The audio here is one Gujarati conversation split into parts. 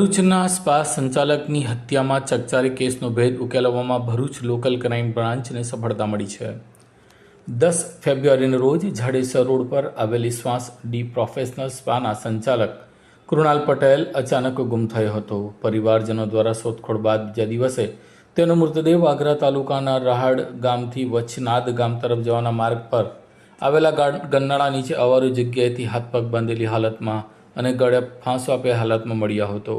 ભરૂચના સ્પા સંચાલકની હત્યામાં ચકચારી કેસનો ભેદ ઉકેલવામાં ભરૂચ લોકલ ક્રાઇમ બ્રાન્ચને સફળતા મળી છે। 10 ફેબ્રુઆરીના રોજ જાડેસર રોડ પર આવેલી શ્વાસ ડી પ્રોફેશનલ સ્પાના સંચાલક કૃણાલ પટેલ અચાનક ગુમ થયો હતો। પરિવારજનો દ્વારા શોધખોળ બાદ બીજા દિવસે તેનો મૃતદેહ વાગરા તાલુકાના રહાડ ગામથી વચનાદ ગામ તરફ જવાના માર્ગ પર આવેલા ગન્નાળા નીચે અવારી જગ્યાએથી હાથ પગ બાંધેલી હાલતમાં અને ગળે ફાંસો આપ્યા હાલતમાં મળ્યો હતો।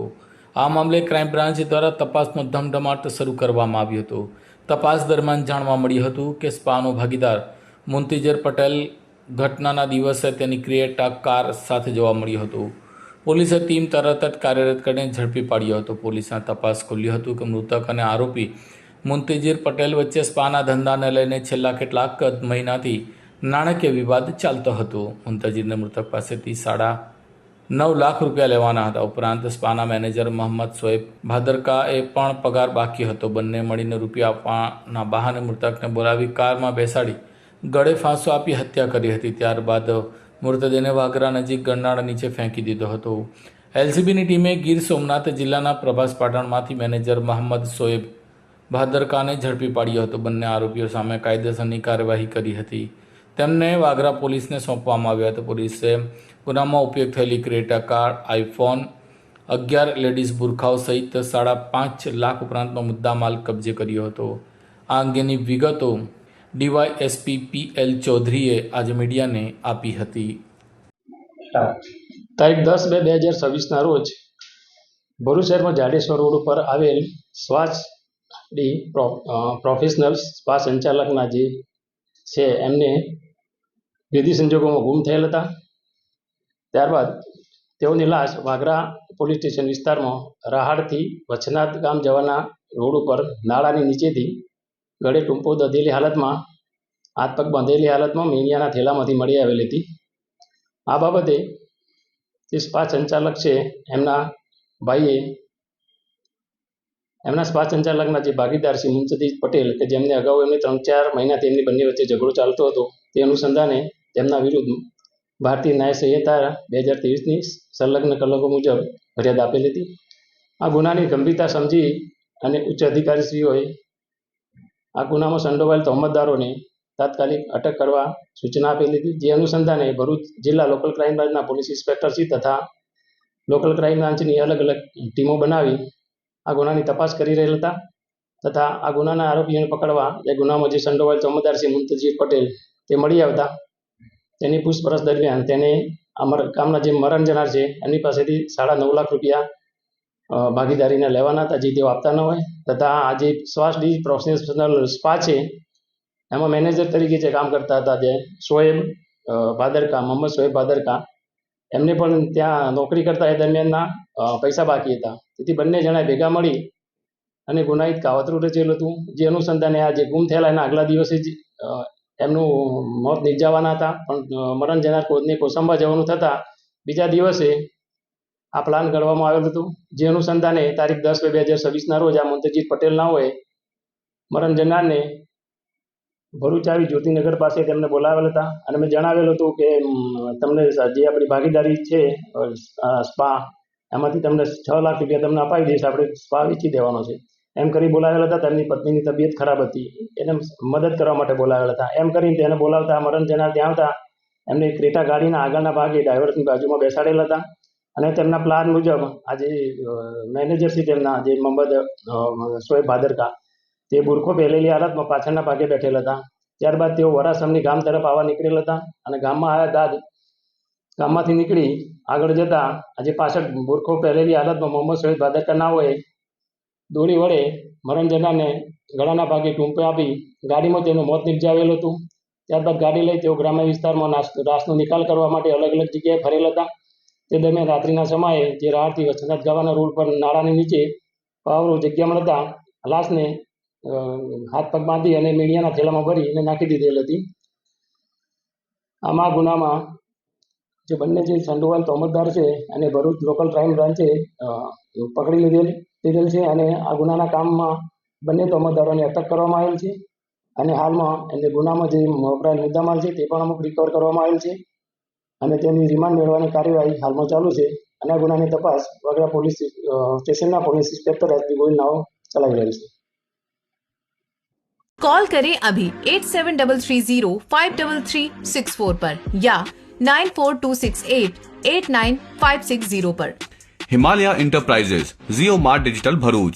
આ મામલે ક્રાઇમ બ્રાન્ચ દ્વારા તપાસનો ધમધમાટ શરૂ કરવામાં આવ્યો હતો। તપાસ દરમિયાન જાણવા મળ્યું હતું કે સ્પાનો ભાગીદાર મુંતજિર પટેલ ઘટનાના દિવસે તેની ક્રિએટા કાર સાથે જોવા મળ્યો હતો। પોલીસે ટીમ તરત જ કાર્યરત કરીને ઝડપી પાડ્યો હતો। પોલીસે તપાસ ખોલ્યું હતું કે મૃતક અને આરોપી મુંતજિર પટેલ વચ્ચે સ્પાના ધંધાને લઈને છેલ્લા કેટલાક મહિનાથી નાણાકીય વિવાદ ચાલતો હતો। મુંતજિરને મૃતક પાસેથી 9.5 લાખ રૂપિયા લેવાના હતા। ઉપરાંત સ્પાના મેનેજર મોહમ્મદ શોએબ ભાદરકાએ પણ પગાર બાકી હતો। બંને મળીને રૂપિયા આપવાના બહાને મૃતકને બોલાવી કારમાં બેસાડી ગળે ફાંસો આપી હત્યા કરી હતી। ત્યારબાદ મૃતદેહને વાગરા નજીક ગરનાળા નીચે ફેંકી દીધો હતો। એલસીબીની ટીમે ગીર સોમનાથ જિલ્લાના પ્રભાસ પાટણમાંથી મેનેજર મોહમ્મદ શોએબ ભાદરકાને ઝડપી પાડ્યો હતો। બંને આરોપીઓ સામે કાયદેસરની કાર્યવાહી કરી હતી। તેમને વાગરા પોલીસને સોંપવામાં આવ્યા હતા। પોલીસે ગુનામાં ઉપયોગ થયેલી ક્રેટા કાર, આઈફોન 11 લેડીઝ બુરખાઓ સહિત 5.5 લાખ ઉપરાંતનો મુદ્દામાલ કબજે કર્યો હતો। આ અંગેની વિગતો ડીવાયએસપી પીએલ ચૌધરીએ આજે મીડિયાને આપી હતી। તારીખ 10/2/2026ના રોજ ભરૂચ શહેરમાં જાડેશ્વર રોડ ઉપર આવેલ શ્વાસ ડી પ્રોફેશનલ સ્પા સંચાલકના જે છે એમને વિધિ સંજોગોમાં ગુમ થયેલ હતા। ત્યારબાદ તેઓની લાશ વાગરા પોલીસ સ્ટેશન વિસ્તારમાં રહાડથી વચનાદ ગામ જવાના રોડ ઉપર નાળાની નીચેથી ગળે ટૂંપો દધેલી હાલતમાં, હાથ પગ બાંધેલી હાલતમાં મીણિયાના થેલામાંથી મળી આવેલી હતી। આ બાબતે જે સ્પા સંચાલક છે એમના ભાઈએ એમના સ્પા સંચાલકના જે ભાગીદાર છે મુંતજિર પટેલ કે જેમને અગાઉ એમને 3-4 મહિનાથી એમની બંને વચ્ચે ઝઘડો ચાલતો હતો, તે અનુસંધાને તેમના વિરુદ્ધ ભારતીય ન્યાય સંહિતા 2023ની સંલગ્ન કલમો મુજબ ફરિયાદ આપેલી હતી। આ ગુનાની ગંભીરતા સમજી અને ઉચ્ચ અધિકારીશ્રીઓએ આ ગુનામાં સંડોવાયેલ તહોમતદારોને તાત્કાલિક અટક કરવા સૂચના આપેલી હતી। જે અનુસંધાને ભરૂચ જિલ્લા લોકલ ક્રાઇમ બ્રાન્ચના પોલીસ ઇન્સ્પેક્ટરશ્રી તથા લોકલ ક્રાઇમ બ્રાન્ચની અલગ અલગ ટીમો બનાવી આ ગુનાની તપાસ કરી રહેલ હતા તથા આ ગુનાના આરોપીઓને પકડવા એ ગુનામાં જે સંડોવાયેલ તહોમતદાર છે મુંતજિર પટેલ તે મળી આવતા તેની પૂછપરછ દરમિયાન તેને ગામના જે મરણ જનાર છે એની પાસેથી 9.5 લાખ રૂપિયા ભાગીદારીને લેવાના હતા, જે તેઓ આપતા ન હોય તથા આ જે શ્વાસ ડી પ્રોફેશનલ સ્પા છે એમાં મેનેજર તરીકે જે કામ કરતા હતા જે શોએબ ભાદરકા, મોહમ્મદ શોએબ ભાદરકા, એમને પણ ત્યાં નોકરી કરતા એ દરમિયાનના પૈસા બાકી હતા। તેથી બંને જણાએ ભેગા મળી અને ગુનાહિત કાવતરું રચેલું હતું। જે અનુસંધાને આ જે ગુમ થયેલા એના આગલા દિવસે જ એમનું મોત નિપજાવવાના હતા, પણ મરણ જનાર કોદને કોસંબા જવાનું થતાં બીજા દિવસે આ પ્લાન ઘડવામાં આવેલું હતું। જે અનુસંધાને તારીખ 10/2/2026ના રોજ આ મુંતજિર પટેલના હોય મરણ જનારને ભરૂચ આવી જ્યોતિનગર પાસે તેમને બોલાવેલ હતા અને મેં જણાવેલું હતું કે તમને જે આપણી ભાગીદારી છે સ્પા એમાંથી તમને 6 લાખ રૂપિયા તમને અપાવી દઈશ, આપણે સ્પા વેચી દેવાનો છે એમ કરી બોલાવેલા હતા। તેમની પત્નીની તબિયત ખરાબ હતી, એને મદદ કરવા માટે બોલાવેલા હતા। એમ કરીને તેને બોલાવતા મરણ જનાર ત્યાં આવતા એમને ક્રેટા ગાડીના આગળના ભાગે ડ્રાઈવરની બાજુમાં બેસાડેલા હતા અને તેમના પ્લાન મુજબ આ જે મેનેજર છે તેમના જે મોહમ્મદ શોએબ ભાદરકા તે બુરખો પહેરેલી હાલતમાં પાછળના ભાગે બેઠેલા હતા। ત્યારબાદ તેઓ વરાસમની ગામ તરફ આવવા નીકળેલા હતા અને ગામમાં આવ્યા બાદ ગામમાંથી નીકળી આગળ જતા આજે પાછળ બુરખો પહેરેલી હાલતમાં મોહમ્મદ શોએબ ભાદરકા ના હોય દોરી વડે મરણ જનારને ગળાના ભાગે ટૂંપો આપી ગાડીમાં તેનું મોત નિપજાવેલું હતું। ત્યારબાદ ગાડી લઈ તેઓ ગ્રામ્ય વિસ્તારમાં લાશનો નિકાલ કરવા માટે અલગ અલગ જગ્યાએ ફરેલા હતા। તે દરમિયાન રાત્રિના સમયે જે રાહડથી વચનાદ ગાવાના રોડ પર નાળાની નીચે પાવરો જગ્યા મળતા લાશને હાથ પગ બાંધી અને મીણિયાના થેલામાં ભરી અને નાખી દીધેલ હતી। આમાં ગુનામાં જે બંને જે સંડોવાયેલ તહોમતદાર છે અને ભરૂચ લોકલ ક્રાઇમ બ્રાન્ચે પકડી લીધેલ છે અને આ ગુનાના કામમાં બંને તહોમતદારોને અટક કરવામાં આવેલ છે અને હાલમાં એને ગુનામાં જે વપરાયેલ મુદ્દામાલ છે તે પણ અમુક રિકવર કરવામાં આવેલ છે અને તેની રિમાન્ડ મેળવવાની કાર્યવાહી હાલમાં ચાલુ છે અને આ ગુનાની તપાસ વાગરા પોલીસ સ્ટેશનના પોલીસ ઇન્સ્પેક્ટર એસપી ગોહિલ નાઓ ચલાવી રહેલ છે. कॉल करें अभी 8733053364 पर या 9426889560 पर. हिमालय इंटरप्राइजेज, जियो मार्ट डिजिटल भरूच,